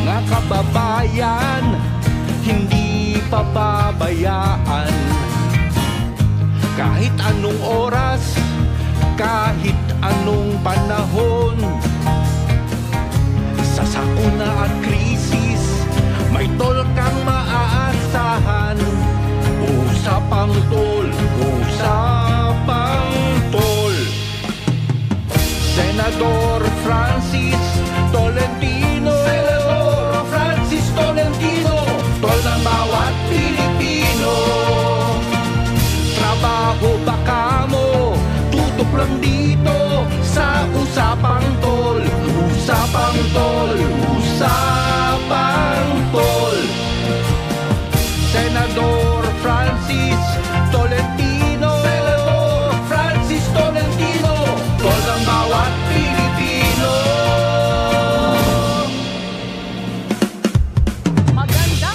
mga kababayan, hindi pababayaan. Kahit anong oras, kahit anong panahon, sa sakuna at krisis, may tol kang maaasahan. Usapang tol, usapang tol. Senador Francis Tolentino, Senador Francis Tolentino, tol ng bawat Pilipino. Trabaho baka mo, tutok lang dito sa usapang tol. Usapang tol, usapang tol. Senador Francis Tolentino, Senador Francis Tolentino, tol ng bawat Pilipino.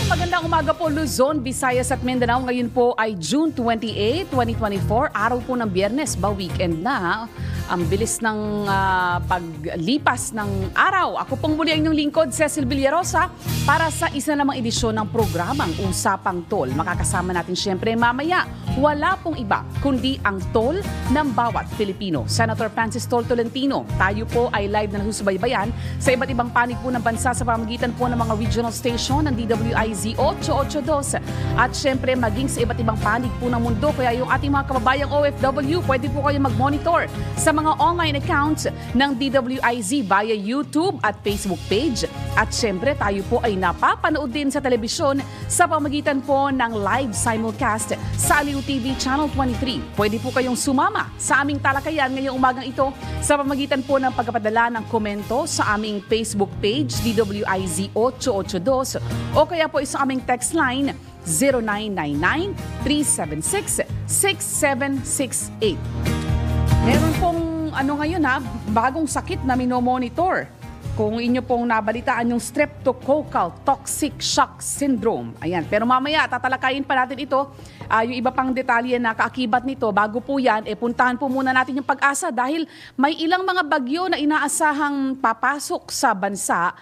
Magandang umaga po Luzon, Visayas at Mindanao. Ngayon po ay June 28, 2024. Araw po ng Biyernes, weekend na. Ang bilis ng paglipas ng araw. Ako pong muli ang inyong lingkod, Cecil Villarosa, para sa isa namang edisyon ng programang Usapang Tol. Makakasama natin siyempre mamaya, wala pong iba kundi ang tol ng bawat Pilipino. Senator Francis Tol Tolentino, tayo po ay live na nasusubaybayan sa iba't ibang panig po ng bansa sa pamamagitan po ng mga regional station ng DWIZ 882 at siyempre maging sa iba't ibang panig po ng mundo. Kaya yung ating mga kababayang OFW, pwede po kayo mag-monitor sa mga online accounts ng DWIZ via YouTube at Facebook page. At syempre tayo po ay napapanood din sa telebisyon sa pamagitan po ng live simulcast sa Aliw TV Channel 23. Pwede po kayong sumama sa aming talakayan ngayong umagang ito sa pamagitan po ng pagpapadala ng komento sa aming Facebook page DWIZ 882 o kaya po sa aming text line 0999-376-6768. Meron pong ngayon bagong sakit na minomonitor. Kung inyo pong nabalitaan yung streptococcal toxic shock syndrome. Ayan. Pero mamaya, tatalakayin pa natin ito. Yung iba pang detalye na kaakibat nito. Bago po yan, puntahan po muna natin yung Pag-asa dahil may ilang mga bagyo na inaasahang papasok sa bansa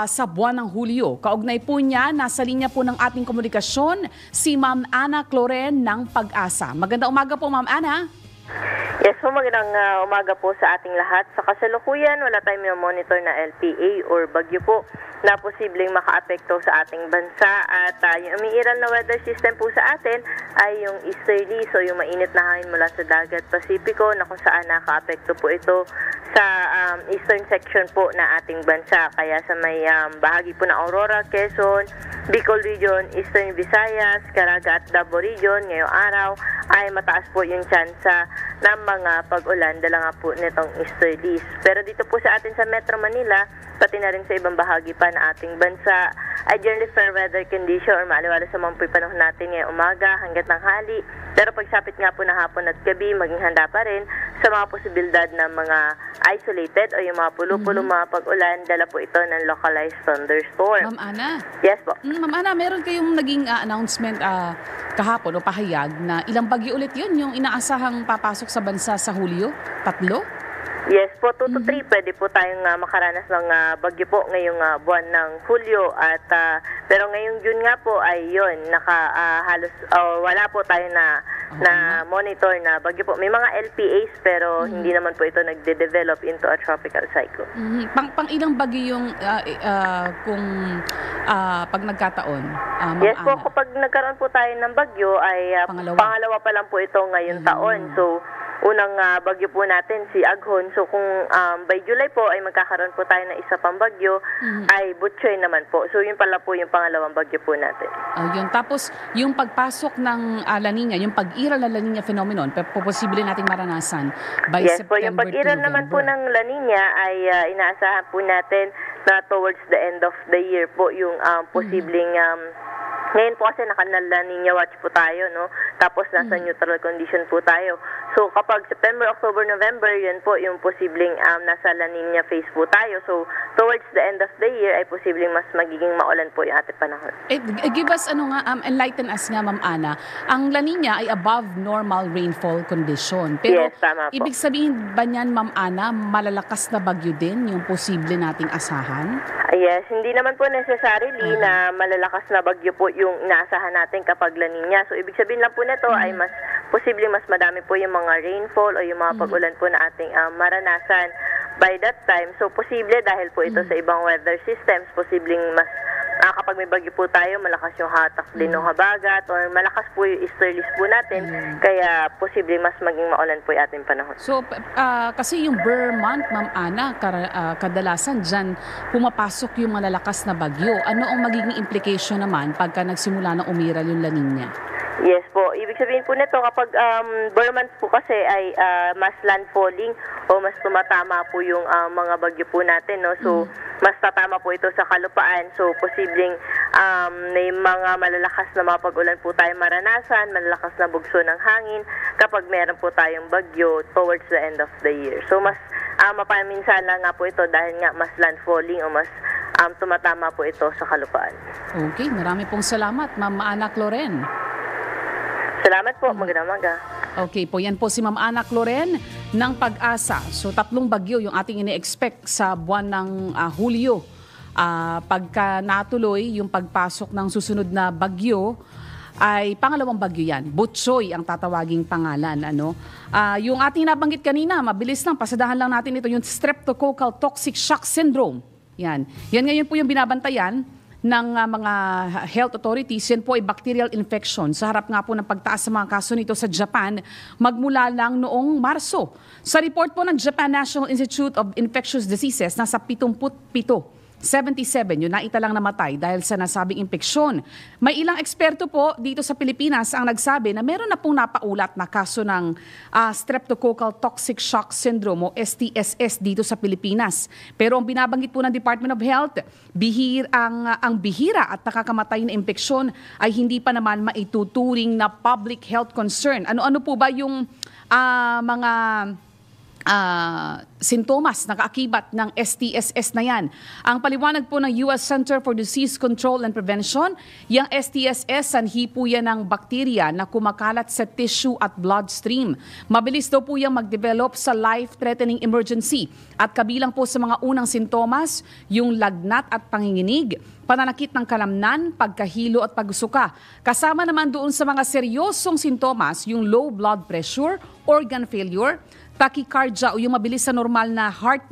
sa buwan ng Hulyo. Kaugnay po niya, nasa linya po ng ating komunikasyon, si Ma'am Ana Cloren ng Pag-asa. Magandang umaga po, Ma'am Ana. Yes po, magandang umaga po sa ating lahat. Sa kasalukuyan, wala tayong monitor na LPA or bagyo po na posibleng makaapekto sa ating bansa. At yung umiiral na weather system po sa atin ay yung easterly, so yung mainit na hangin mula sa dagat Pasipiko na kung saan nakaapekto po ito sa eastern section po na ating bansa. Kaya sa may bahagi po ng Aurora, Quezon, Bicol Region, Eastern Visayas, Caraga at Davao Region ngayong araw ay mataas po yung tsansa ng mga pag-ulan dala nga po nitong easterlies. Pero dito po sa atin sa Metro Manila, pati na rin sa ibang bahagi pa na ating bansa, ay generally fair weather condition or maaliwala sa mga panahon natin ngayong umaga hanggat tanghali. Pero pagsapit nga po ng hapon at gabi, maging handa pa rin sa mga posibilidad ng mga isolated o yung mga pulo-pulo mga pag-ulan, dala po ito ng localized thunderstorm. Ma'am Ana. Yes po. Ma'am Ana, meron kayong naging announcement kahapon o pahayag na ilang bagyo ulit yun yung inaasahang papasok sa bansa sa Hulyo? 3? Yes po, 2 to 3 pwede po tayong makaranas ng bagyo po ngayong buwan ng Hulyo at pero ngayong June nga po ay yun, halos wala po tayo na monitor na bagyo po. May mga LPAs pero hindi naman po ito nagde-develop into a tropical cyclone. Pang ilang bagyo yung kung pag nagkataon? Yes po, kapag nagkaroon po tayo ng bagyo ay pangalawa pa lang po ito ngayong taon. So unang bagyo po natin si Aghon. So kung by July po ay magkakaroon po tayo ng isa pang bagyo, ay Butchoy naman po. So yun pala po yung pangalawang bagyo po natin. Yun. Tapos yung pagpasok ng La Nina, yung pag-iral ng La Nina phenomenon, posible nating maranasan by yes September po, yung pag-iral naman po ng La Nina ay inaasahan po natin na towards the end of the year po yung posibleng ngayon po kasi naka-La Nina watch po tayo, no? Tapos nasa neutral condition po tayo. So kapag September, October, November, yun po yung posibleng nasa La Nina phase po tayo. So towards the end of the year ay posibleng mas magiging maulan po yung ating panahon. Give us enlighten us nga, Ma'am Ana. Ang La Nina ay above normal rainfall condition. Pero Yes, tama po. ibig sabihin ba niyan, Ma'am Ana, malalakas na bagyo din yung posible nating asahan? Yes, hindi naman po necessarily na malalakas na bagyo po yung inaasahan natin kapag La Nina. So ibig sabihin lang po nito ay mas posible mas madami po yung mga rainfall o yung mga pag-ulan po na ating maranasan by that time. So posible dahil po ito sa ibang weather systems, posibleng mas kapag may bagyo po tayo, malakas yung hatak din ng habagat or malakas po yung easterlies po natin, kaya posible mas maging maulan po yung ating panahon. So, kasi yung Burr month, Ma'am Ana, kadalasan dyan pumapasok yung malalakas na bagyo. Ano ang magiging implication naman pagka nagsimula na umiral yung La Nina? Yes po. Ibig sabihin po nito, kapag Burr months po kasi ay mas landfalling o mas tumatama po yung mga bagyo po natin, no? So, mas tatama po ito sa kalupaan. So, posibleng may mga malalakas na mga pag-ulan po tayo maranasan, malalakas na bugso ng hangin kapag meron po tayong bagyo towards the end of the year. So, mas mapaminsala nga po ito dahil nga mas landfalling o mas tumatama po ito sa kalupaan. Okay, marami pong salamat, Ma'am Ana Cloren. Salamat po. Magandang umaga. Okay po, yan po si Ma'am Ana Cloren ng Pag-asa. So 3 bagyo yung ating ini-expect sa buwan ng Hulyo. Pagka natuloy yung pagpasok ng susunod na bagyo, ay pangalawang bagyo yan. Butchoy ang tatawaging pangalan. Yung ating nabanggit kanina, mabilis lang, pasadahan lang natin ito, yung streptococcal toxic shock syndrome. Yan ngayon po yung binabantayan ng mga health authorities. Yan po ay bacterial infection. Sa harap nga po ng pagtaas sa mga kaso nito sa Japan, magmula lang noong Marso. Sa report po ng Japan National Institute of Infectious Diseases, nasa 77 yung naitalang namatay dahil sa nasabing impeksyon. May ilang eksperto po dito sa Pilipinas ang nagsabi na meron na pong napaulat na kaso ng streptococcal toxic shock syndrome o STSS dito sa Pilipinas. Pero ang binabanggit po ng Department of Health, ang bihira at nakakamatay na impeksyon ay hindi pa naman maituturing na public health concern. Ano-ano po ba yung mga sintomas na kaakibat ng STSS na yan? Ang paliwanag po ng US Center for Disease Control and Prevention, yung STSS, sanhi po yan ng bakterya na kumakalat sa tissue at bloodstream. Mabilis daw po yung mag-develop sa life-threatening emergency. At kabilang po sa mga unang sintomas, yung lagnat at panginginig, pananakit ng kalamnan, pagkahilo at pagsuka. Kasama naman doon sa mga seryosong sintomas, yung low blood pressure, organ failure, tachycardia o yung mabilis sa normal na heart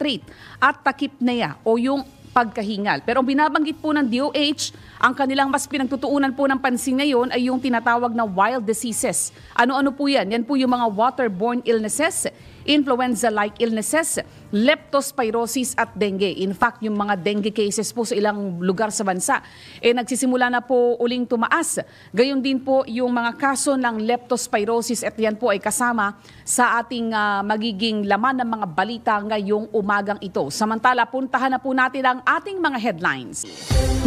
rate at tachypnea o yung pagkahingal. Pero ang binabanggit po ng DOH, ang kanilang mas pinagtutuunan po ng pansin ngayon ay yung tinatawag na wild diseases. Ano-ano po yan? Yan po yung mga waterborne illnesses, influenza-like illnesses, leptospirosis at dengue. In fact, yung mga dengue cases po sa ilang lugar sa bansa, nagsisimula na po uling tumaas. Gayon din po yung mga kaso ng leptospirosis at yan po ay kasama sa ating magiging laman ng mga balita ngayong umagang ito. Samantala, puntahan na po natin ang ating mga headlines.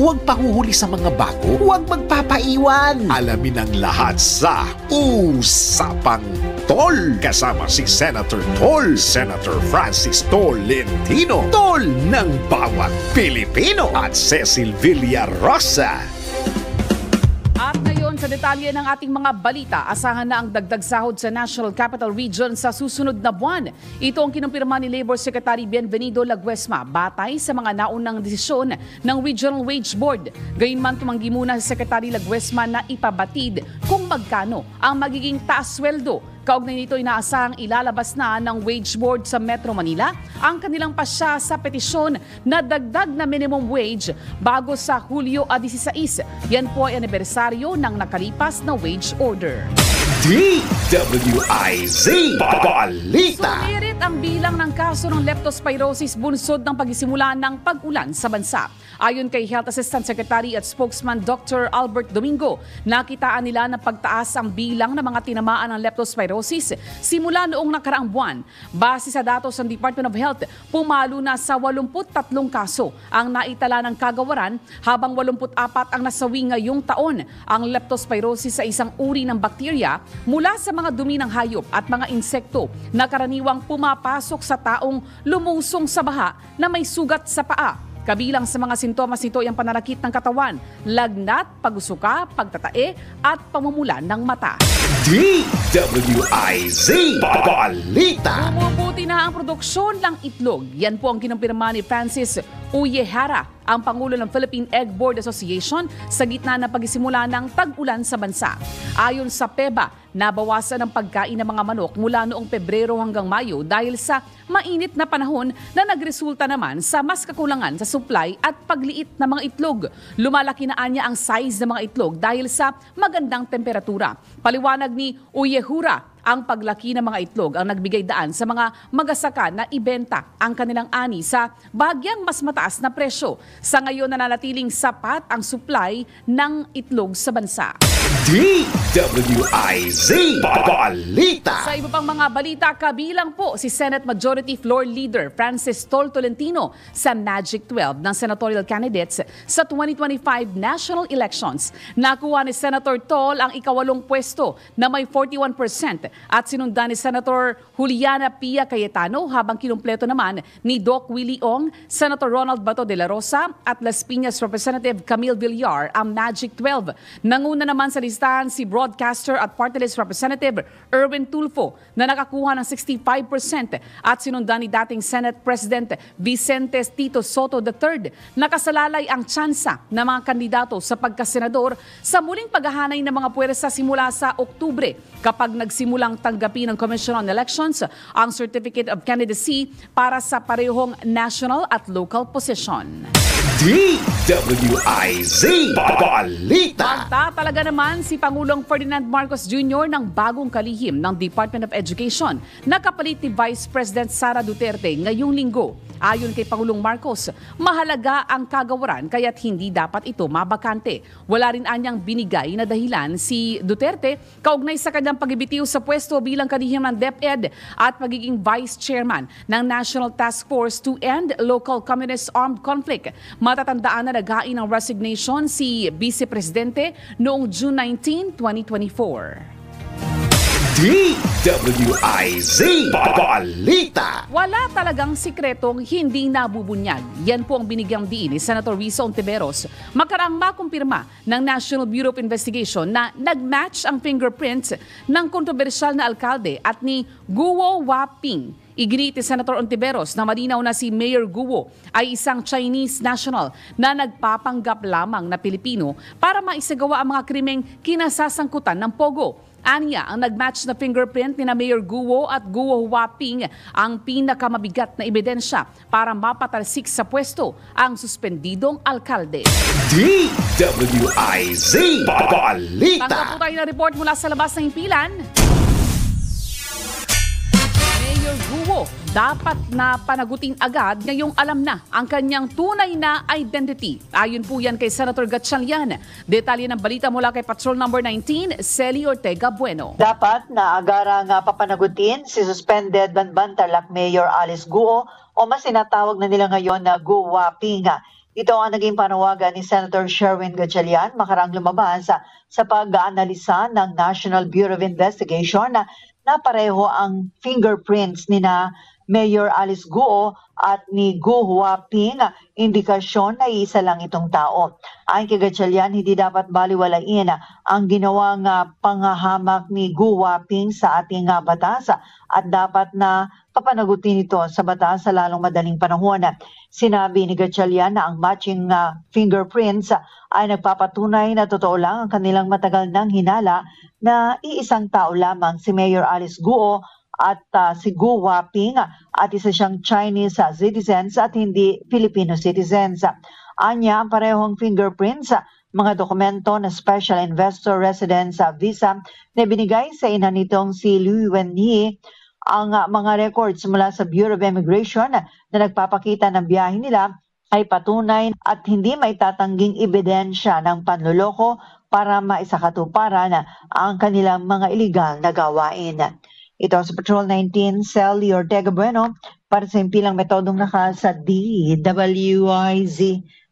Huwag pahuhuli sa mga bago, huwag magpapaiwan. Alamin ang lahat sa Usapang Tol. Kasama si Senator Tol, Senator Francis Tolentino, Tol ng bawat Pilipino, at Cecil Villarosa. At ngayon sa detalye ng ating mga balita, asahan na ang dagdag sahod sa National Capital Region sa susunod na buwan. Ito ang kinumpirma ni Labor Secretary Bienvenido Laguesma batay sa mga naunang desisyon ng Regional Wage Board. Gayunman tumanggi muna si Secretary Laguesma na ipabatid kung magkano ang magiging taas sweldo. Kaugnay nito, inaasahang ilalabas na ng Wage Board sa Metro Manila ang kanilang pasya sa petisyon na dagdag na minimum wage bago sa Hulyo 16. Yan po ay anibersaryo ng nakalipas na wage order. DWIZ Balita. Sumirit ang bilang ng kaso ng leptospirosis bunsod ng pagsisimula ng pag-ulan sa bansa. Ayon kay Health Assistant Secretary at Spokesman Dr. Albert Domingo, nakitaan nila na pagtaas ang bilang ng mga tinamaan ng leptospirosis simula noong nakaraang buwan. Base sa datos ng Department of Health, pumalo na sa 83 kaso ang naitala ng kagawaran habang 84 ang nasawi ngayong taon. Ang leptospirosis sa isang uri ng bakterya mula sa mga dumi ng hayop at mga insekto na karaniwang pumapasok sa taong lumusong sa baha na may sugat sa paa. Kabilang sa mga sintomas nito ay ang pananakit ng katawan, lagnat, pag-usuka, pagtatae at pamumulan ng mata. DWIZ Balita. Bumubuti na ang produksyon ng itlog. Yan po ang kinumpirma ni Francis Uyehara, ang Pangulo ng Philippine Egg Board Association sa gitna ng pagsisimula ng tag-ulan sa bansa. Ayon sa PEBA, nabawasan ang pagkain ng mga manok mula noong Pebrero hanggang Mayo dahil sa mainit na panahon na nagresulta naman sa mas kakulangan sa supply at pagliit ng mga itlog. Lumalaki na anya ang size ng mga itlog dahil sa magandang temperatura. Paliwanag ni Uyehura, ang paglaki ng mga itlog ang nagbigay daan sa mga magasaka na ibenta ang kanilang ani sa bahagyang mas mataas na presyo. Sa ngayon nananatiling sapat ang supply ng itlog sa bansa. DWIZ Balita. Sa iba pang mga balita, kabilang po si Senate Majority Floor Leader Francis Tol Tolentino sa Magic 12 ng senatorial candidates sa 2025 national elections. Nakuha ni Senator Tol ang ika-8 pwesto na may 41% at sinundan ni Senator Juliana Pia Cayetano habang kinumpleto naman ni Doc Willie Ong, Senator Ronald Bato de la Rosa at Las Piñas Representative Camille Villar ang Magic 12. Nanguna naman sa listahan si broadcaster at party list Representative Erwin Tulfo na nakakuha ng 65% at sinundan ni dating Senate President Vicente Tito Soto III. Nakasalalay ang tsansa ng mga kandidato sa pagkasenador sa muling paghahanay ng mga puwersa simula sa Oktubre kapag nagsimulang tanggapin ng Commission on Elections ang Certificate of Candidacy para sa parehong national at local position. DWIZ Balita. Magtatalaga naman si Pangulong Ferdinand Marcos Jr. ng bagong kalihim ng Department of Education na kapalit ni Vice President Sara Duterte ngayong linggo. Ayon kay Pangulong Marcos, mahalaga ang kagawaran kaya't hindi dapat ito mabakante. Wala rin anyang binigay na dahilan si Duterte kaugnay sa kanyang pagbibitiw sa pwesto bilang kalihim ng DepEd at pagiging Vice Chairman ng National Task Force to End Local Communist Armed Conflict. Matatandaan na naghain ng resignation si Vice Presidente noong June 19, 2024. DWIZ Balita. Wala talagang sikretong hindi nabubunyag. Yan po ang binigyang diin ni Senator Risa Ontiveros makaraang makumpirma ng National Bureau of Investigation na nag-match ang fingerprints ng kontrobersyal na alkalde at ni Guo Huaping. Iginit ni Senator Ontiveros na malinaw na si Mayor Guo ay isang Chinese national na nagpapanggap lamang na Pilipino para maisagawa ang mga krimeng kinasasangkutan ng Pogo. Aniya, ang nag-match na fingerprint ni na Mayor Guo at Guo Huaping ang pinakamabigat na ebidensya para mapatalsik sa pwesto ang suspendidong alkalde. DWIZ Balita. Tangkap po tayo na report mula sa labas ng himpilan. Mayor Guo dapat na panagutin agad ngayong alam na ang kanyang tunay na identity. Ayon po yan kay Senator Gatchalian. Detalye ng balita mula kay Patrol Number 19, Celi Ortega Bueno. Dapat na agarang papanagutin si suspended Banbantarlac Mayor Alice Guo o mas sinatawag na nila ngayon na Guo Huaping. Ito ang naging panawagan ni Senator Sherwin Gatchalian makarang lumabas sa pag-aanalisa ng National Bureau of Investigation na pareho ang fingerprints ni na Mayor Alice Guo at ni Guo Huaping, indikasyon na isa lang itong tao. Ayon kay Gatchalian, hindi dapat baliwalain ang ginawang panghahamak ni Guo Huaping sa ating batas at dapat na papanagutin ito sa batas sa lalong madaling panahon. Sinabi ni Gatchalian na ang matching fingerprints ay nagpapatunay na totoo lang ang kanilang matagal nang hinala na iisang tao lamang si Mayor Alice Guo at si Guo Huaping at isa siyang Chinese citizens at hindi Filipino citizens. Anya, ang parehong fingerprints, mga dokumento na Special Investor Residence Visa na binigay sa ina nitong si Liu Wenyi, ang mga records mula sa Bureau of Immigration na nagpapakita ng biyahe nila ay patunay at hindi maitatangging ebidensya ng panloloko para maisakatuparan ang kanilang mga iligal na gawain. Ito sa Patrol 19, Celi Ortega Bueno para sa impilang metodong naka sa DWIZ.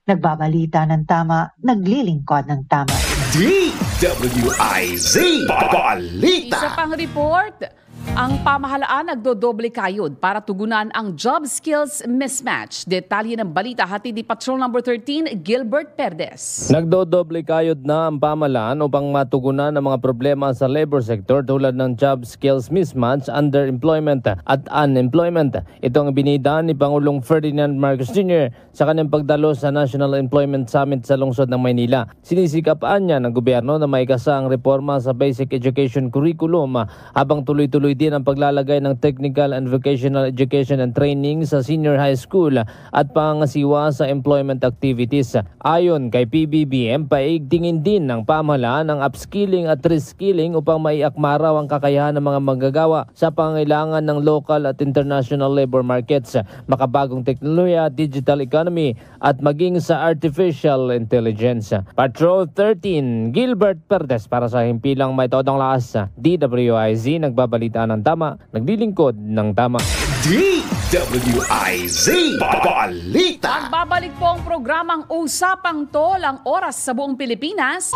Nagbabalita ng tama, naglilingkod ng tama. DWIZ DWIZ Balita. Isa pang report, ang pamahalaan nagdodoble kayod para tugunan ang job skills mismatch. Detalye ng balita hatid ni Patrol Number 13, Gilbert Perdes. Nagdodoble kayod na ang pamahalaan upang matugunan ang mga problema sa labor sector tulad ng job skills mismatch, underemployment at unemployment. Ito ang binida ni Pangulong Ferdinand Marcos Jr. sa kanyang pagdalo sa National Employment Summit sa lungsod ng Maynila. Sinisikapaan niya ng gobyerno na maikasa ang reforma sa basic education curriculum habang tuloy-tuloy din ang paglalagay ng technical and vocational education and training sa senior high school at pangasiwa sa employment activities. Ayon kay PBBM, paigtingin din ng pamahalaan ang upskilling at reskilling upang maiakmaraw ang kakayahan ng mga manggagawa sa pangailangan ng local at international labor markets, makabagong teknolohiya, digital economy at maging sa artificial intelligence. Patrol 13, Gilbert Perdes para sa himpilang may todong lakas. DWIZ nagbabalita ng tama, naglilingkod ng tama. DWIZ Balita. Babalik po ang programang Usapang Tol, ang oras sa buong Pilipinas.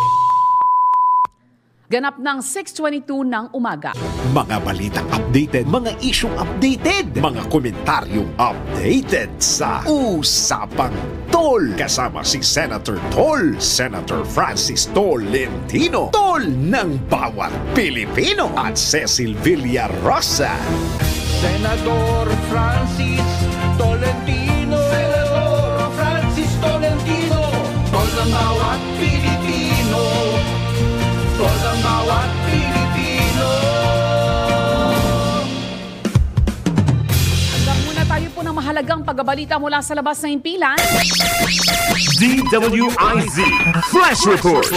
Ganap ng 6:22 ng umaga. Mga balitang updated, mga isyong updated, mga komentaryong updated sa Usapang Tol. Kasama si Senator Tol, Senator Francis Tolentino, Tol ng bawat Pilipino, at Cecil Villarosa. Senador Francis Tolentino, Senador Francis Tolentino, tol ng bawat Pilipino, tol ng bawat Pilipino. Hanggang muna tayo po ng mahalagang pagbabalita mula sa labas ng himpilan. DWIZ Flash Report.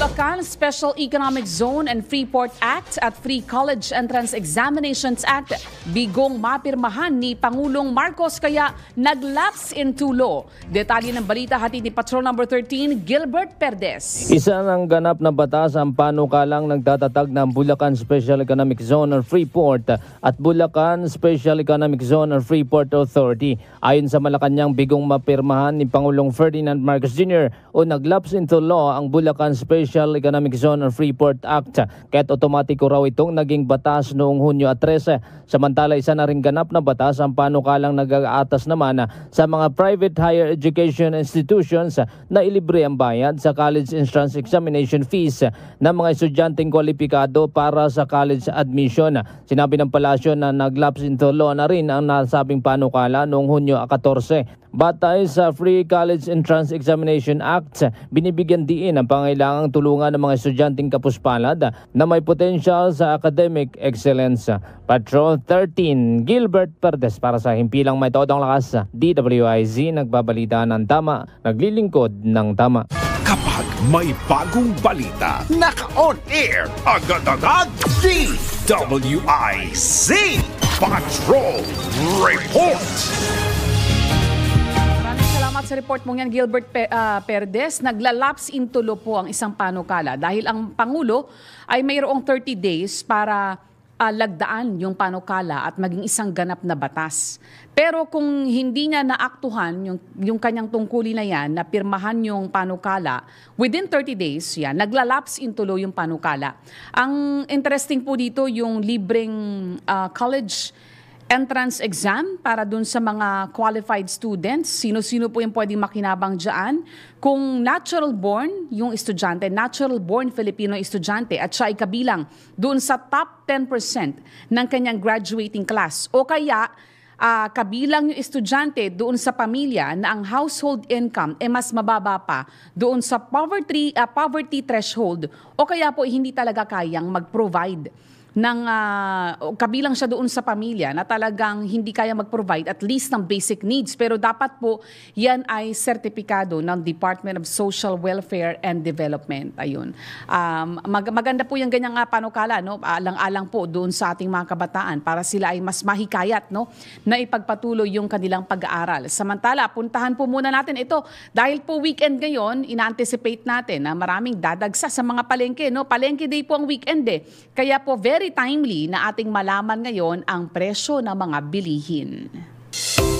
Bulacan Special Economic Zone and Freeport Act at Free College Entrance Examinations Act bigong mapirmahan ni Pangulong Marcos kaya naglaps into law. Detalye ng balita hatid ni Patrol Number 13, Gilbert Perdes. Isa ng ganap na batas ang panukalang nagtatatag ng Bulacan Special Economic Zone or Freeport at Bulacan Special Economic Zone or Freeport Authority. Ayon sa Malacanang, bigong mapirmahan ni Pangulong Ferdinand Marcos Jr. o naglaps into law ang Bulacan Special Economic Zone or Freeport Act. Kaya't otomatiko raw itong naging batas noong Hunyo 13. Samantala, isa na rin ganap na batas ang panukalang nag-aatas naman sa mga private higher education institutions na ilibre ang bayad sa college entrance examination fees ng mga estudyanteng kwalipikado para sa college admission. Sinabi ng palasyo na naglaps into law na rin ang nasabing panukala noong Hunyo 14. Batay sa Free College Entrance Examination Act, binibigyan diin ang pangailangang tulungan ng mga estudyanteng kapuspalad na may potential sa academic excellence. Patrol 13, Gilbert Perdes para sa himpilang may todong lakas. DWIZ nagbabalita ng tama, naglilingkod ng tama. Kapag may bagong balita, naka-on air, agad-agad, DWIZ Patrol Report. Salamat sa report mong yan, Gilbert Perdes. Naglalaps into law po ang isang panukala dahil ang Pangulo ay mayroong 30 days para lagdaan yung panukala at maging isang ganap na batas. Pero kung hindi niya naaktuhan yung kanyang tungkulin na yan, na pirmahan yung panukala, within 30 days, yan, naglalaps into law yung panukala. Ang interesting po dito yung libreng college entrance exam para dun sa mga qualified students. Sino-sino po yung pwedeng makinabang dyan? Kung natural born yung estudyante, natural born Filipino estudyante at siya ay kabilang dun sa top 10% ng kanyang graduating class. O kaya kabilang yung estudyante doon sa pamilya na ang household income mas mababa pa doon sa poverty threshold o kaya po hindi talaga kayang mag-provide ng kabilang siya doon sa pamilya na talagang hindi kaya mag-provide at least ng basic needs. Pero dapat po yan ay sertipikado ng Department of Social Welfare and Development. Ayun. Maganda po yung ganyang panukala, no? Alang-alang po doon sa ating mga kabataan para sila ay mas mahikayat, no? Na ipagpatuloy yung kanilang pag-aaral. Samantala, puntahan po muna natin ito. Dahil po weekend ngayon, ina-anticipate natin na maraming dadagsa sa mga palengke, no? Palengke day po ang weekend eh. Kaya po very timely na ating malaman ngayon ang presyo ng mga bilihin.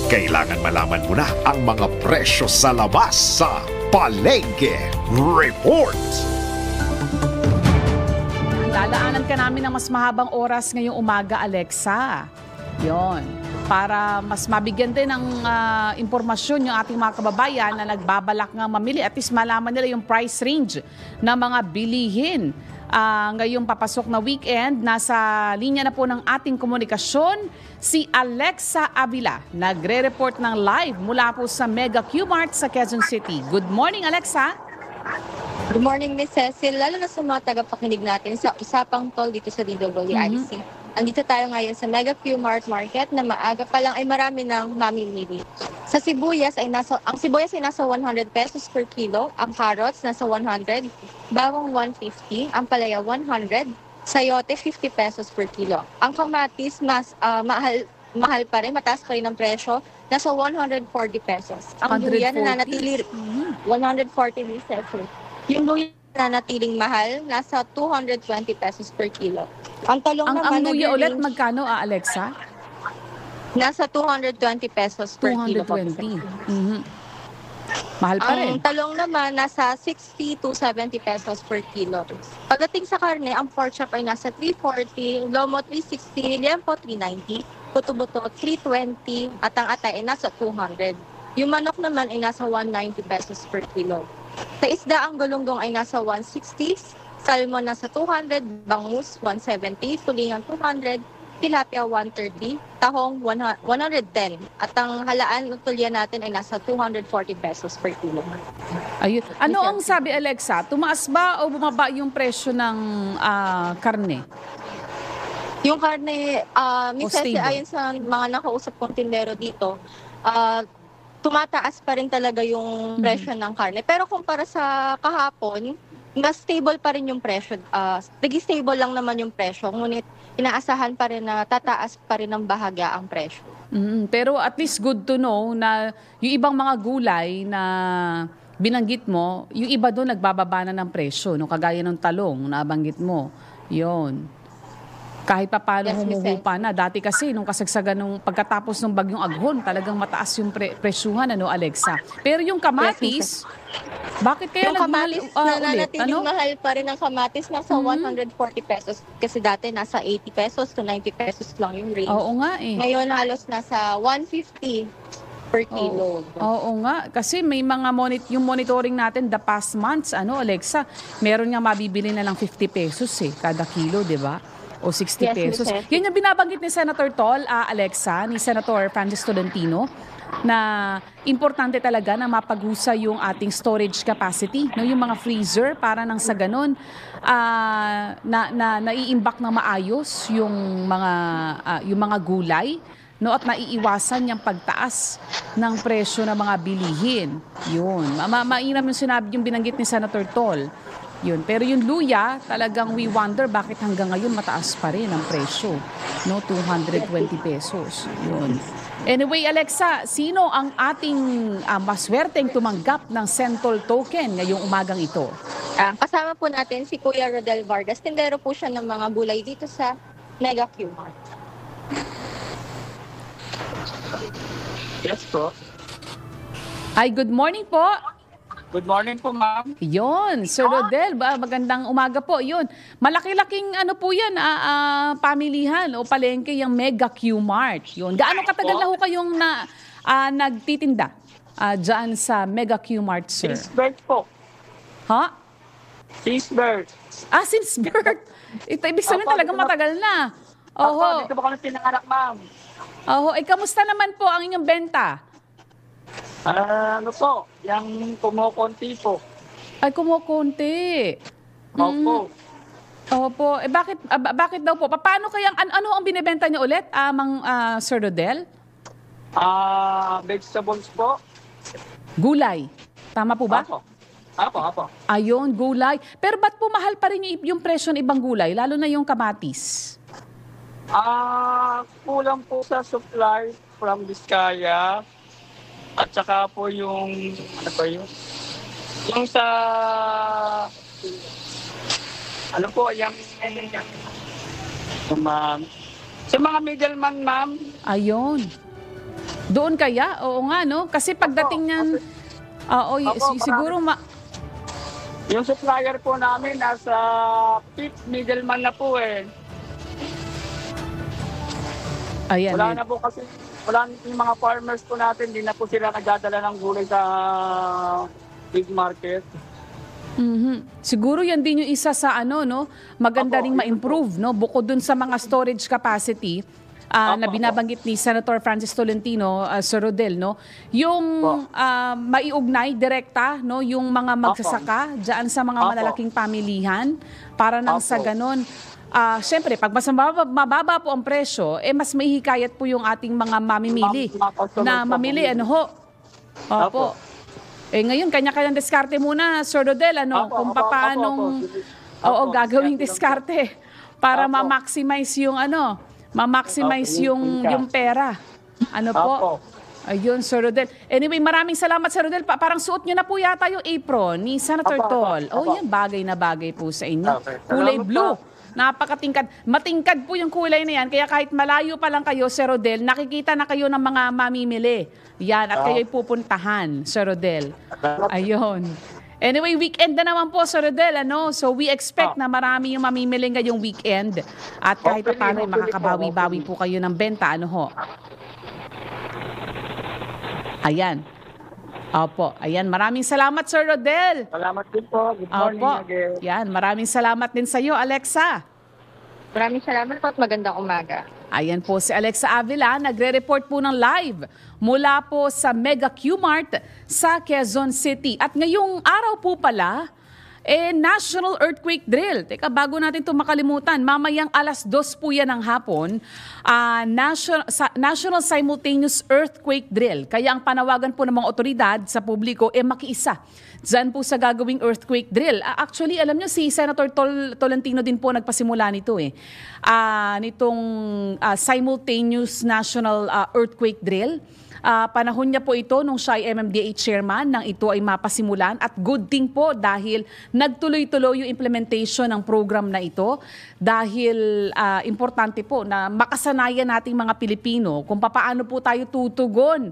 Kailangan malaman mo na ang mga presyo sa labas sa Palengke Report. Lalaanan ka namin ng mas mahabang oras ngayong umaga, Alexa. Yon. Para mas mabigyan din ng impormasyon yung ating mga kababayan na nagbabalak nga mamili. At least malaman nila yung price range ng mga bilihin. Ngayong papasok na weekend, nasa linya na po ng ating komunikasyon si Alexa Avila. Nagre-report ng live mula po sa Mega Q-Mart sa Quezon City. Good morning, Alexa. Good morning, Miss Cecil. Lalo na sa mga tagapakinig natin sa Usapang Tol dito sa DWIC. Andito tayo ngayon sa Mega Q-Mart Market na maaga pa lang ay marami ng mamimili. Sa sibuyas ay ang sibuyas ay nasa 100 pesos per kilo, ang carrots nasa 100, bawang 150, ang palaya 100, sayote 50 pesos per kilo. Ang kamatis mas mahal pa rin, mataas pa rin ang presyo, nasa 140 pesos. Ang luya nananatili 140 pesos. Yung luya nanatiling mahal, nasa 220 pesos per kilo. Ang talong naman... Ang luya ulit, magkano, Alexa? Nasa 220 pesos per kilo. 220. Mahal pa rin. Ang talong naman, nasa 60 to 70 pesos per kilo. Pagdating sa karne, ang pork chop ay nasa 340, lomo 360, liempo 390, buto-buto 320, at ang atay ay nasa 200. Yung manok naman ay nasa 190 pesos per kilo. Sa isda, ang galunggong ay nasa 160, salmon nasa 200, bangus 170, tulingan 200, tilapia 130, tahong 110. At ang halaan ng tulya natin ay nasa 240 pesos per kilo. Ayun. Ano ang sabi, Alexa? Tumaas ba o bumaba yung presyo ng karne? Yung karne, Cecil, ayon sa mga nakausap kong tindero dito, tumataas pa rin talaga yung presyo ng karne. Pero kumpara sa kahapon, mas stable pa rin yung presyo. Nag-stable lang naman yung presyo. Ngunit inaasahan pa rin na tataas pa rin ng bahagya ang presyo. Pero at least good to know na yung ibang mga gulay na binanggit mo, yung iba doon nagbababa na ng presyo. No? Kagaya ng talong na banggit mo. Yun. Kahit pa paano humuhupa na. Dati kasi, nung kasagsagan nung pagkatapos ng bagyong Aghon, talagang mataas yung presyuhan, Alexa. Pero yung kamatis, bakit kaya yung nagmahal kamatis, ulit? nananatiling mahal pa rin ang kamatis, nasa 140 pesos. Kasi dati nasa 80 pesos to 90 pesos lang yung range. Oo nga eh. Ngayon halos nasa 150 per kilo. Oo nga, kasi may mga yung monitoring natin the past months, Alexa, meron nga mabibili na lang 50 pesos kada kilo, di ba? O 60 pesos. Yun yung binabanggit ni Senator Tol, Alexa, ni Senator Francis Tolentino, na importante talaga na mapaghusay yung ating storage capacity, no, yung mga freezer para nang sa ganun naiimbak na maayos yung mga gulay, no, at naiiwasan yung pagtaas ng presyo ng mga bilihin. Yun. Mainam yung sinabi yung binanggit ni Senator Tol. Yun. Pero yung luya, talagang we wonder bakit hanggang ngayon mataas pa rin ang presyo. No, 220 pesos. Yun. Anyway, Alexa, sino ang ating maswerteng tumanggap ng Sentol token ngayong umagang ito? Kasama po natin si Kuya Rodel Vargas. Tindero po siya ng mga gulay dito sa Mega Q-Mart. Yes po. Ay, good morning po. Good morning po, ma'am. Yun, Sir Rodel, magandang umaga po. Yun, malaki-laking po yan, pamilihan o palengke yung Mega Q-Mart. Yun, gaano katagal na ho kayong nagtitinda dyan sa Mega Q-Mart, sir? Since birth po. Ha? Since birth. Since birth. Ito, ibig sabihin talagang matagal na. Oho. Dito po kami pinanganak, ma'am. Oho, kamusta naman po ang inyong benta? Ano po, yung kumukonti po. Ay, kumukonti. Opo. Opo. Bakit daw po? Paano kaya, ano ang binibenta niyo ulit, Sir Rodel? Vegetables po. Gulay. Tama po ba? Apo. Ayun, gulay. Pero ba't po mahal pa rin yung presyo ng ibang gulay, lalo na yung kamatis? Kulang po sa supply from Vizcaya. At saka po yung, yung sa, ma'am. Sa mga middleman, ma'am. Ayun. Doon kaya? Oo nga, no? Kasi pagdating niyan, Oo, Opo, siguro Yung supplier po namin nasa fifth middleman na po eh. ayan. Wala na po kasi, yung mga farmers po natin, hindi na po sila nagdadala ng gulay sa big market. Siguro yan din yung isa sa maganda Opo, ring ma-improve, no? Bukod dun sa mga storage capacity na binabanggit ni Senator Francis Tolentino, Sir Rodel, no? Yung maiugnay direkta, no, yung mga magsasaka diyan sa mga malalaking pamilihan para nang sa ganon. Siyempre, pag mas mababa po ang presyo, mas mahihikayat po yung ating mga mamimili na mamili, Opo. Ngayon, kanya-kanyang diskarte muna, Sir Rodel, kung paanong gagawing diskarte para ma-maximize yung yung pera. Po? Ayun, Sir Rodel. Anyway, maraming salamat, Sir Rodel. Parang suot nyo na po yata yung apron ni Senator Tol. Yan, bagay na bagay po sa inyo. Kulay blue. Napakatingkad. Matingkad po yung kulay na yan. Kaya kahit malayo pa lang kayo, Sir Rodel, nakikita na kayo ng mga mamimili. Yan, at kayo'y pupuntahan, Sir Rodel. Ayun. Anyway, weekend na naman po, Sir Rodel, So we expect na marami yung mamimili ngayong weekend. At kahit pa paano, makakabawi-bawi po kayo ng benta, Ayan. Opo. Ayan, maraming salamat, Sir Rodel. Salamat din po. Good morning again. Yan, maraming salamat din sa iyo, Alexa. Maraming salamat po at magandang umaga. Ayan po si Alexa Avila, nagre-report po ng live mula po sa Mega Q-Mart sa Quezon City. At ngayong araw po pala, National Earthquake Drill. Teka, bago natin ito makalimutan, mamayang 2:00 po yan ng hapon, National Simultaneous Earthquake Drill. Kaya ang panawagan po ng mga otoridad sa publiko makiisa dyan po sa gagawing earthquake drill. Actually, alam nyo, si Senator Tolentino din po nagpasimula nito nitong Simultaneous National Earthquake Drill. Panahon niya po ito nung siya ay MMDA chairman nang ito ay mapasimulan at good thing po dahil nagtuloy-tuloy yung implementation ng program na ito dahil importante po na makasanayan nating mga Pilipino kung paano po tayo tutugon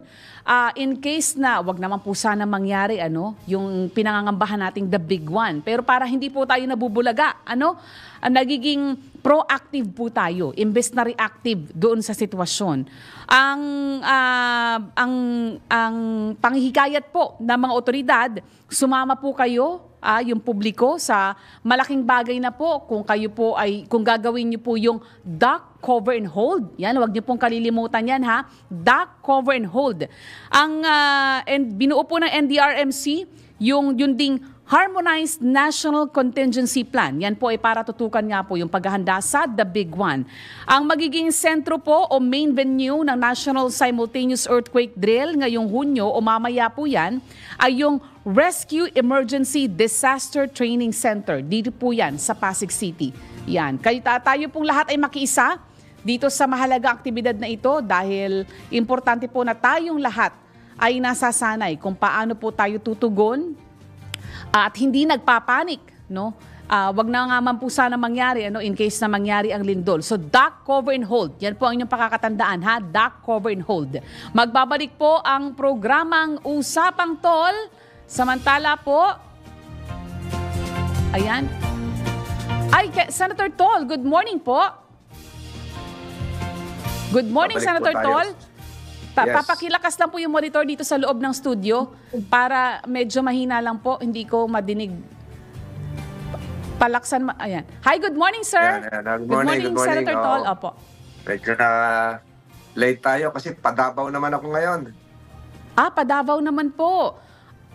in case na wag naman po sana mangyari yung pinangangambahan nating the big one. Pero para hindi po tayo nabubulaga, nagiging proactive po tayo imbes na reactive doon sa sitwasyon. Ang panghihikayat po ng mga otoridad, sumama po kayo, yung publiko, sa malaking bagay na po kung kayo po kung gagawin niyo po yung duck, cover and hold. Yan, huwag niyo pong kalilimutan yan duck, cover and hold. And binuo po ng NDRMC yung ding Harmonized National Contingency Plan. Yan po ay para tutukan nga po yung paghahanda sa The Big One. Ang magiging sentro po o main venue ng National Simultaneous Earthquake Drill ngayong Hunyo o mamaya po yan ay yung Rescue Emergency Disaster Training Center. Dito po yan sa Pasig City. Yan. Tayo pong lahat ay makiisa dito sa mahalaga aktibidad na ito dahil importante po na tayong lahat ay nasasanay kung paano po tayo tutugon at hindi nagpapanik, wag na nga man po sana mangyari, in case na mangyari ang lindol. So, duck, cover and hold. Yan po ang inyong pakakatandaan, duck, cover and hold. Magbabalik po ang programang Usapang Tol. Samantala po, ayan. Senator Tol, good morning po. Good morning, Senator Tol. Yes. Papakilakas lang po yung monitor dito sa loob ng studio para medyo mahina lang po, hindi ko madinig. Palaksan, ayan. Hi, good morning, sir. Good morning, Senator Tol. Opo. Medyo na late tayo kasi Padavaw naman ako ngayon. Padavaw naman po.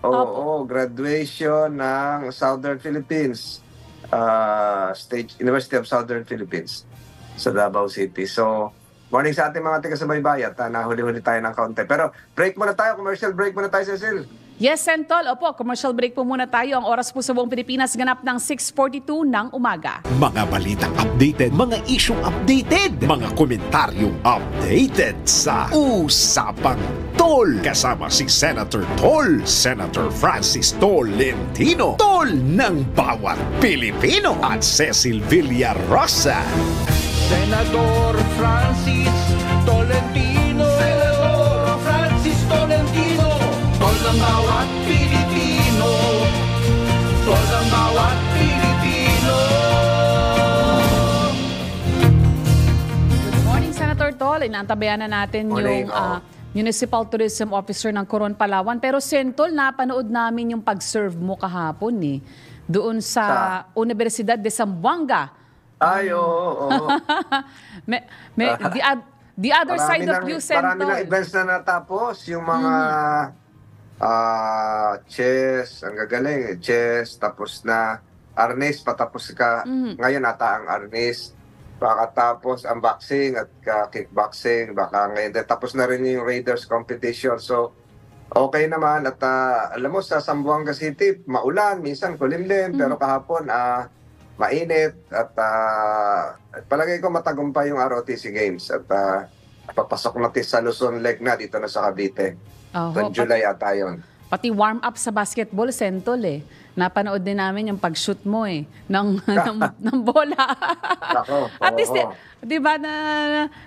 Oo, graduation ng Southern Philippines, University of Southern Philippines sa Davao City. So, morning sa ating mga taga-subaybay at nahuli-huli tayo ng kaunti. Pero break muna tayo, commercial break muna tayo, Cecil. Yes, Sentol. Opo, commercial break po muna tayo. Ang oras po sa buong Pilipinas ganap ng 6:42 ng umaga. Mga balitang updated, mga isyong updated, mga komentaryong updated sa Usapang Tol. Kasama si Senator Tol, Senator Francis Tolentino, Tol ng bawat Pilipino, at Cecil Villarosa. Senador Francis Tolentino, Senador Francis Tolentino, tol ng bawat Pilipino. naantabayan na natin Morning, yung Municipal Tourism Officer ng Coron, Palawan. Pero Sentol, napanood namin yung pag-serve mo kahapon doon sa Universidad de Zamboanga. Ay, oo. The other side of you, Sentol. Marami ng events na natapos. Yung mga chess, ang gagaling. Chess, tapos na arnis, patapos ka. Ngayon ata ang arnis. Pakatapos ang boxing at kickboxing. Baka ngayon. Tapos na rin yung Raiders competition. So, okay naman. At alam mo, sa Zamboanga City, maulan, minsan kulimlim. Pero kahapon, mainit. At palagay ko matagumpay yung ROTC Games. At papasok natin sa Luzon Lake na dito na sa Cavite. July ata yun. Pati warm up sa basketball, Sentol Napanood din namin yung pag-shoot mo ng bola. At least, di ba,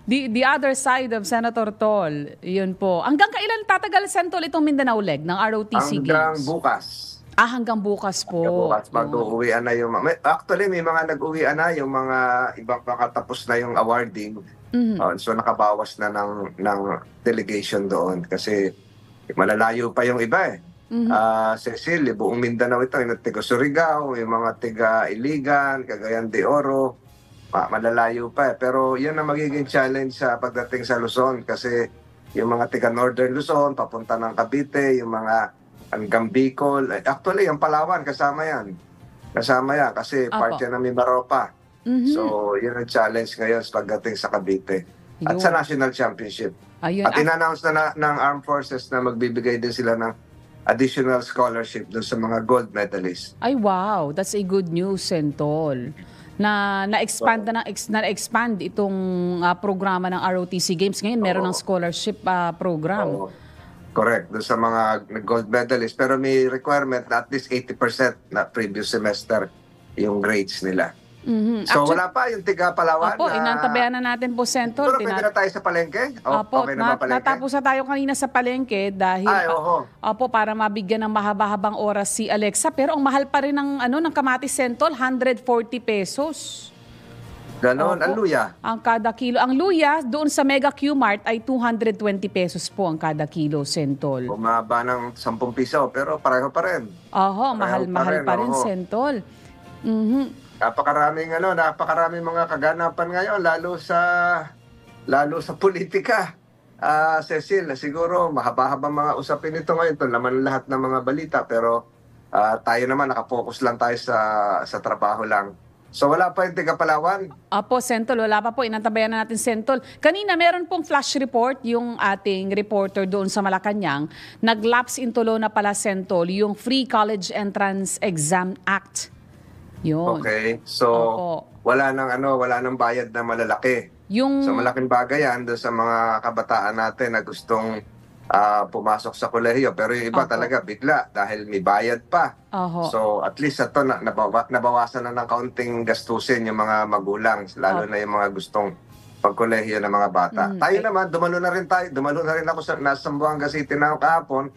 the other side of Senator Tol, yun po. Hanggang kailan tatagal, Sentol, itong Mindanao leg ng ROTC Games? Hanggang bukas. Hanggang bukas po. Bukas, mag-uwian na yung actually, may mga nag-uwian na yung mga ibang makatapos na yung awarding. So, nakabawas na ng delegation doon kasi malalayo pa yung iba Cecil, buong Mindanao ito, yung tiga Surigao, yung mga tiga Iligan, Cagayan de Oro, malalayo pa Pero yan ang magiging challenge sa pagdating sa Luzon kasi yung mga tiga Northern Luzon, papunta ng Cavite, yung mga hanggang Bicol, actually yung Palawan, kasama yan kasi part yan ng Mimaropa. So yun ang challenge ngayon sa pagdating sa Cavite at sa National Championship. At in-announce na ng Armed Forces na magbibigay din sila ng additional scholarship dun sa mga gold medalists. Ay, wow. That's a good news, Sentol. Na-expand itong programa ng ROTC Games. Ngayon, meron ng scholarship program. Correct. Dun sa mga gold medalists. Pero may requirement na at least 80% na previous semester yung grades nila. So Actually, wala pa yung tiga Palawan. Opo, inantabayan na natin po, Sentol. Pero pwede na tayo sa palengke? Opo, okay na ba palengke? natapos na tayo kanina sa palengke dahil opo, para mabigyan ng mahaba-habang oras si Alexa. Pero ang mahal pa rin ng kamatis, Sentol, 140 pesos. Ganon, ang luya. Ang kada kilo. Ang luya, doon sa Mega Q-Mart ay 220 pesos po ang kada kilo, Sentol. Bumaba ng 10 piso, pero pareho pa rin. Mahal pa rin, Sentol. Napakaraming mga kaganapan ngayon lalo sa politika. Cecil, siguro mahaba-haba mga usapin ito ngayon. Ito naman lahat ng mga balita pero tayo naman nakapokus lang tayo sa trabaho lang. So wala pa yung tiga Palawan? Opo, Sentol, wala pa po. Inantabayan na natin, Sentol. Kanina meron pong flash report yung ating reporter doon sa Malacanang. Nag-lapse in tulo na pala, Sentol, yung Free College Entrance Exam Act. Yun. Okay. So wala nang bayad na malalaki. So malaking bagay yan doon sa mga kabataan natin na gustong pumasok sa kolehiyo. Pero yung iba talaga bigla dahil may bayad pa. So at least ito nabawasan na ng kaunting gastusin yung mga magulang, lalo na yung mga gustong pagkolehiyo ng mga bata. Tayo naman, dumalo na rin ako sa Zamboanga City na kahapon.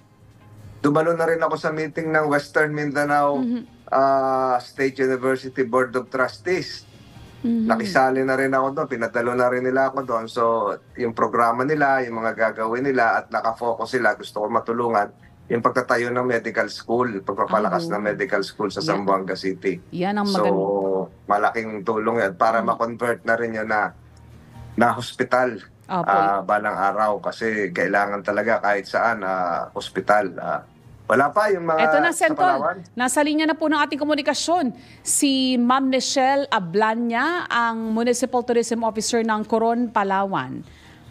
Dumalo na rin ako sa meeting ng Western Mindanao State University Board of Trustees. Nakisali na rin ako doon, pinadalo na rin nila ako doon. So, yung programa nila, yung mga gagawin nila at nakafocus sila, gusto ko matulungan, yung pagtatayo ng medical school, pagpapalakas ng medical school sa Zamboanga City. Yan ang so, malaking tulong yan para ma-convert na rin yun na hospital balang araw kasi kailangan talaga kahit saan hospital. Wala pa yung mga Eto na, sa Sentol. Palawan. Nasa linya na po ng ating komunikasyon si Ma'am Michelle Ablanya, ang Municipal Tourism Officer ng Coron, Palawan.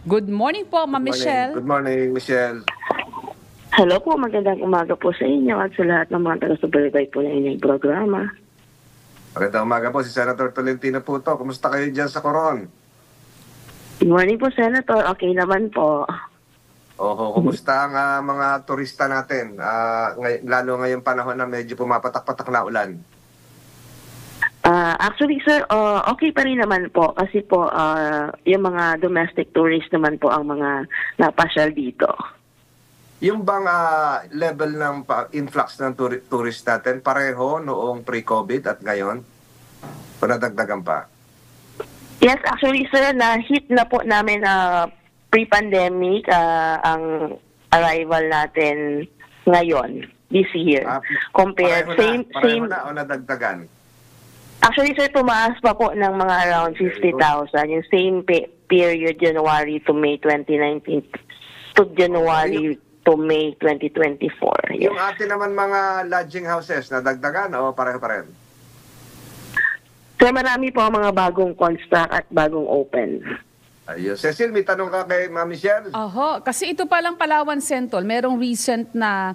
Good morning po, Ma'am Michelle. Good morning, Michelle. Hello po, magandang umaga po sa inyo at sa lahat ng mga taga-subaybay po ng inyong programa. Magandang umaga po, si Senator Tolentino po to. Kumusta kayo dyan sa Coron? Good morning po, Senator. Okay naman po. Kumusta ang mga turista natin? Lalo ngayong panahon na medyo pumapatak-patak na ulan. Actually, sir, okay pa rin naman po kasi po yung mga domestic tourists naman po ang mga napasyal dito. Yung bang level ng influx ng tourist natin pareho noong pre-COVID at ngayon? O nadagdagan pa? Yes, actually, sir, na-hit na po namin pre-pandemic ang arrival natin ngayon, this year. Compared, pareho na o nadagdagan? Actually, sir, tumaas pa po ng mga around 50,000. Yung same period, January to May 2019 to January to May 2024. Yes. Yung atin naman mga lodging houses, nadagdagan o pareho pa rin? Sir, marami po ang mga bagong construct at bagong open. Ayun. Cecil, may tanong ka kay Ma'am Michelle? Oho, kasi ito palang Palawan Sentol, merong recent na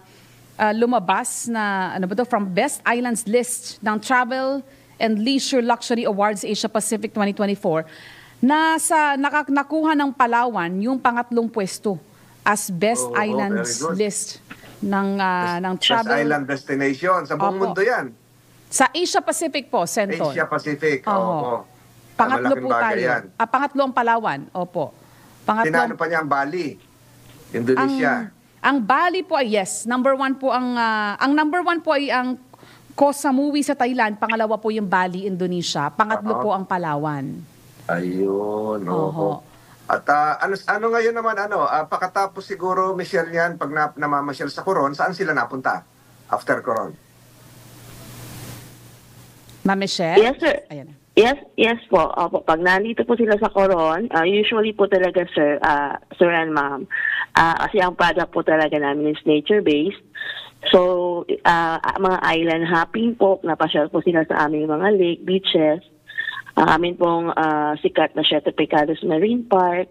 lumabas na from Best Islands list ng Travel and Leisure Luxury Awards Asia Pacific 2024 nakuha ng Palawan yung pangatlong pwesto as Best Islands list ng travel. Best Island Destination. Sa buong mundo yan. Sa Asia Pacific po, Sentol. Asia Pacific, opo. Pangatlo po tayo. Yan. Pangatlo ang Palawan, opo. Tinano pa niya ang Bali, Indonesia. Ang Bali po ay yes. Number 1 po ang number 1 po ay ang Koh Samui sa Thailand. Pangalawa po yung Bali, Indonesia. Pangatlo po ang Palawan. Ayun, oho. At ano ngayon naman, pagkatapos siguro, Michelle yan, pag namamasyal sa Coron, saan sila napunta after Coron? Ma'am Michelle? Yes, sir. Ayan. Yes po. Opo, pag nandito po sila sa Coron, usually po talaga, sir and ma'am, kasi ang product po talaga namin is nature-based. So, mga island hopping po, napasyal po sila sa aming mga lake, beaches. Amin pong sikat na Siete Pecados Marine Park,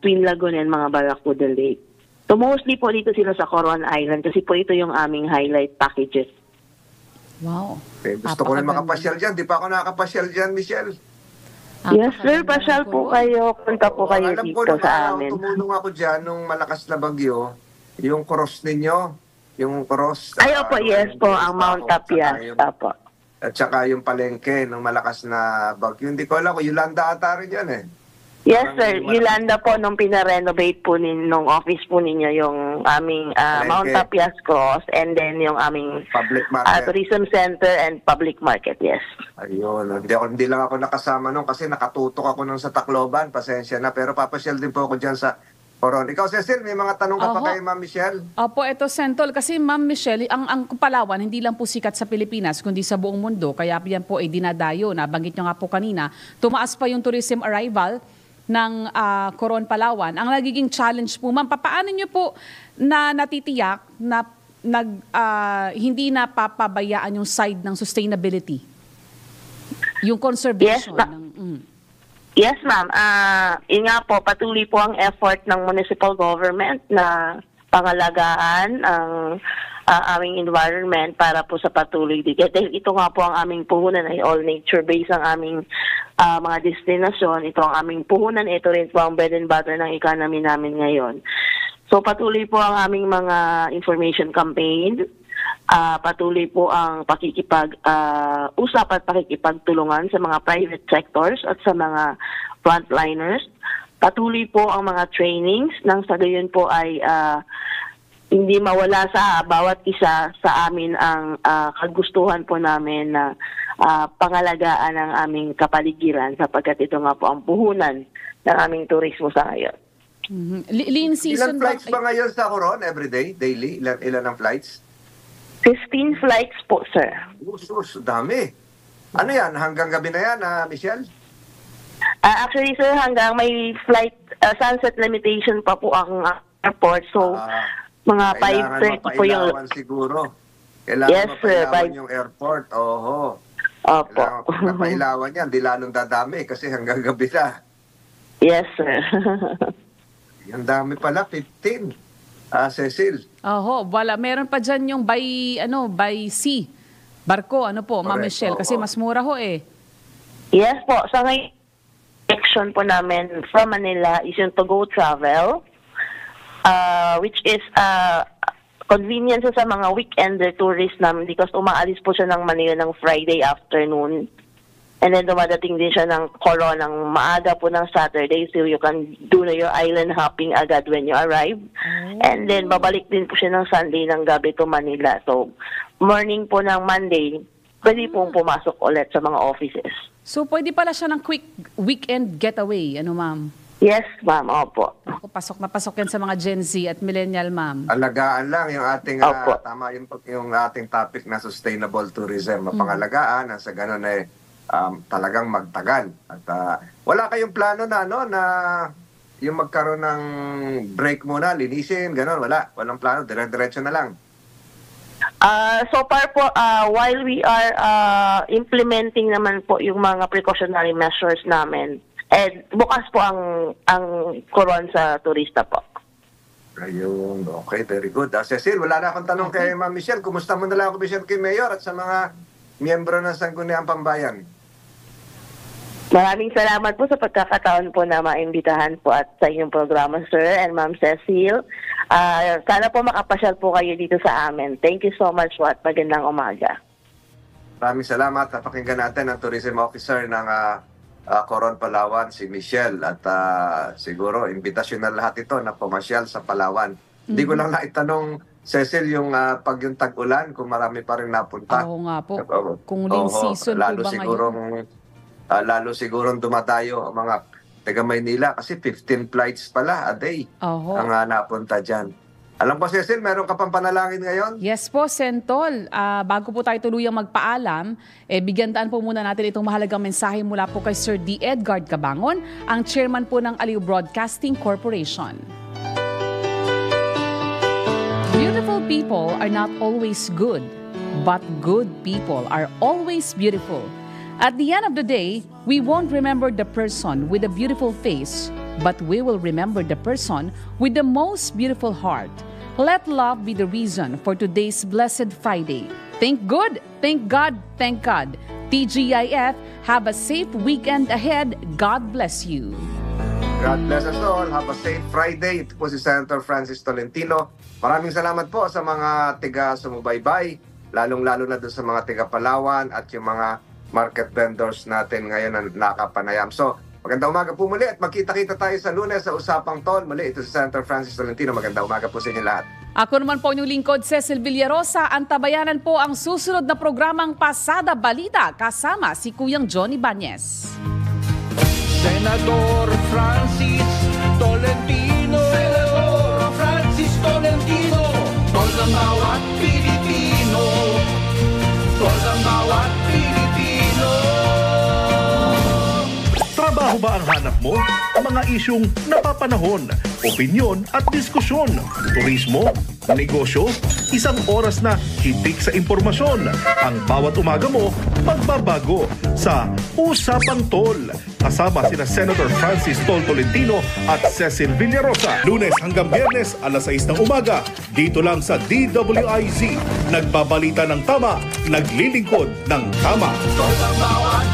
Twin Lagoon, and mga Barracuda Lake. So, mostly po dito sila sa Coron Island kasi po ito yung aming highlight packages. Wow. Okay, gusto ko rin makapasyal dyan. Di pa ako nakakapasyal dyan, Michelle. Yes, sir. Pasyal po kayo. Punta po kayo dito sa amin. Tumulong ako dyan nung malakas na bagyo, yung cross ninyo, yung cross. Ay, opo, yes po, ang Mount Tapias. Opo. At saka yung palengke ng malakas na bagyo. Hindi ko alam kung Yolanda ata rin yan eh. Yes, sir. Yolanda po, nung pinarenovate po nung office po ninyo, yung aming Mount Tapias Cross, and then yung aming public market. Tourism Center and Public Market, yes. Ayun. Hindi lang ako nakasama nung kasi nakatutok ako nung sa Tacloban. Pasensya na. Pero papasyal din po ako dyan sa Coron. Ikaw, Cecil, may mga tanong ka pa kay Ma'am Michelle? Opo, ito, Sentol. Kasi Ma'am Michelle, ang Palawan, hindi lang po sikat sa Pilipinas, kundi sa buong mundo. Kaya yan po ay dinadayo. Nabanggit nyo nga po kanina. Tumaas pa yung tourism arrival ng Coron, Palawan. Ang nagiging challenge po, ma'am, paano nyo po na natitiyak na hindi na papabayaan yung side ng sustainability? Yung conservation. Yes, ma'am. Yun nga po, patuloy po ang effort ng municipal government na pangalagaan ang aming environment para po sa patuloy. Dahil ito nga po ang aming puhunan ay all nature-based ang aming mga destinasyon. Ito ang aming puhunan. Ito rin po ang bread and butter ng economy namin ngayon. So patuloy po ang aming mga information campaign. Patuloy po ang pakikipag-usap at pakikipagtulungan sa mga private sectors at sa mga frontliners. Patuloy po ang mga trainings nang sa gayon po ay hindi mawala sa bawat isa sa amin ang kagustuhan po namin na pangalagaan ng aming kapaligiran sapagkat ito nga po ang puhunan ng aming turismo sa ngayon. Lean season. Ilan flights ba ngayon sa Coron everyday, daily? Ilan ang flights? 15 flights po, sir. Dami. Ano yan? Hanggang gabi na yan, Michelle? Actually, sir, hanggang may flight sunset limitation pa po ang airport. So, mga 5:30 po yung... siguro. Kailangan yes, mapailawan yung airport. Oho. Opo. Kailangan mapailawan yan. Di lalong dadami kasi hanggang gabi na. Yes, sir. Ang dami pala, 15. Cecil. Oho, wala. Meron pa dyan yung by sea. Barko, Ma'am Michelle. Kasi mas mura ho eh. Yes po. Sa ngayon, section po namin from Manila is yung to-go travel, which is convenience sa mga weekender tourists namin because umaalis po siya ng Manila ng Friday afternoon. And then dumadating din siya ng Coron ng maaga po ng Saturday so you can do na your island hopping agad when you arrive. And then babalik din po siya ng Sunday ng gabi to Manila. So morning po ng Monday, pwede pong pumasok ulit sa mga offices. So pwede pala siya ng quick weekend getaway, ma'am? Yes, ma'am. Opo. Ako, pasok na pasok yan sa mga Gen Z at millennial, ma'am. Alagaan lang yung ating, Opo. tama yung ating topic na sustainable tourism. Mapangalagaan, sa ganun ay talagang magtagal. At wala kayong plano na, na yung magkaroon ng break muna, linisin, ganun, wala. Walang plano, dire-diretso na lang. So far po, while we are implementing naman po yung mga precautionary measures namin, bukas po ang Coron sa turista po. Ayun, okay, very good. Cecil, wala na akong tanong kay Ma'am Michelle. Kumusta mo na lang ako, Michelle, kay Mayor at sa mga miyembro ng Sangguniang Pambayan? Maraming salamat po sa pagkakataon po na maimbitahan po at sa inyong programa, Sir and Ma'am Cecil. Sana po makapasyal po kayo dito sa amin. Thank you so much po at magandang umaga. Maraming salamat. Napakinggan natin ang Tourism Officer ng Coron, Palawan, si Michelle. At siguro, imbitasyon na lahat ito na pumasyal sa Palawan. Hindi ko lang naitanong, Cecil, yung pag yung tag-ulan, kung marami pa rin napunta. Oo nga po. Kung lean season po ba ngayon? Lalo sigurong dumadayo ang mga taga Maynila kasi 15 flights pala a day ang napunta dyan. Alam po, Cecil, meron ka pang panalangin ngayon? Yes po, Sentol. Bago po tayo tuluyang magpaalam, bigyan po muna natin itong mahalagang mensahe mula po kay Sir D. Edgard Cabangon, ang chairman po ng Aliw Broadcasting Corporation. Beautiful people are not always good, but good people are always beautiful. At the end of the day, we won't remember the person with a beautiful face, but we will remember the person with the most beautiful heart. Let love be the reason for today's Blessed Friday. Think good, thank God, thank God. TGIF, have a safe weekend ahead. God bless you. God bless us all. Have a safe Friday. Ito po si Senator Francis Tolentino. Maraming salamat po sa mga tiga-sumubaybay, lalong-lalo na doon sa mga tiga-Palawan at yung mga market vendors natin ngayon na nakapanayam. So, magandang umaga po muli at magkita-kita tayo sa Lunes sa Usapang Tol. Muli, ito si Senator Francis Tolentino. Magandang umaga po sa inyo lahat. Ako naman po inyong lingkod, Cecil Villarosa. Antabayanan po ang susunod na programang Pasada Balita kasama si Kuyang Johnny Bañez. Senador Francis Tolentino. Senador Francis Tolentino. Tol ng bawat Pilipino. Tol ng bawat Pilipino. Trabaho ba ang hanap mo? Mga isyung napapanahon, opinyon at diskusyon, turismo, negosyo, isang oras na hitik sa impormasyon. Ang bawat umaga mo, magbabago sa Usapang Tol. Kasama sina Senator Francis Tol Tolentino at Cecil Villarosa. Lunes hanggang Biyernes, alas 6 ng umaga. Dito lang sa DWIZ. Nagbabalita ng tama, naglilingkod ng tama. Tol ng bawat